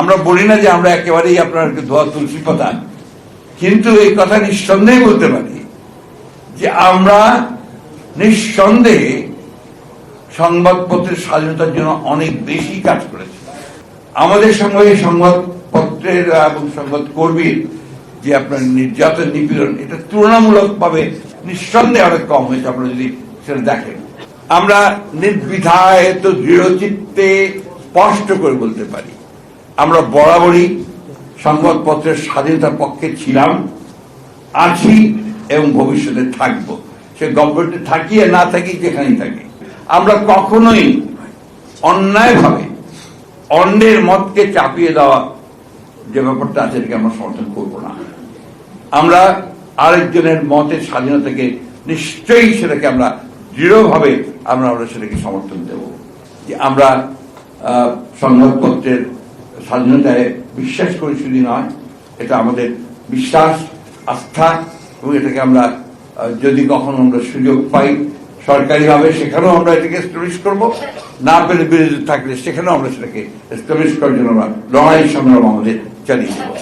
আমরা বলি না যে আমরা একেবারেই আপনার ধোয়া তুলসী পাতা, কিন্তু এই কথা নিঃসন্দেহে বলতে পারি যে আমরা নিঃসন্দেহে সংবাদপত্রের স্বাধীনতার জন্য অনেক বেশি কাজ করেছি। আমাদের সঙ্গে সংবাদপত্রের এবং সংবাদ কর্মীর যে আপনার নির্যাতন নিপীড়ন, এটা তুলনামূলকভাবে নিঃসন্দেহে অনেক কম হয়েছে আপনারা যদি সেটা দেখেন। আমরা নির্দ্বিধায় তো দৃঢ়চিত্তে স্পষ্ট করে বলতে পারি আমরা বরাবরই সংবাদপত্রের স্বাধীনতার পক্ষে ছিলাম, আছি এবং ভবিষ্যতে থাকব। সে গভর্নমেন্টে থাকি আর না থাকি, যেখানেই থাকি। আমরা কখনোই অন্যায়ভাবে অন্যের মতকে চাপিয়ে দেওয়া যে ব্যাপারটা আছে এটাকে আমরা সমর্থন করব না। আমরা আরেকজনের মতের স্বাধীনতাকে নিশ্চয়ই সেটাকে আমরা দৃঢ়ভাবে আমরা সেটাকে সমর্থন দেব। যে আমরা সংবাদপত্রের স্বাধীনতায় বিশ্বাস করি শুধু নয়, এটা আমাদের বিশ্বাস, আস্থা, এবং এটাকে আমরা যদি কখনো আমরা সুযোগ পাই সরকারিভাবে সেখানেও আমরা এটাকে এস্টাবলিশ করবো, না পেলে বিরোধী থাকলে সেখানেও আমরা সেটাকে এস্টাবলিশ করার জন্য আমরা লড়াই সংগ্রাম আমাদের চালিয়ে দেবো।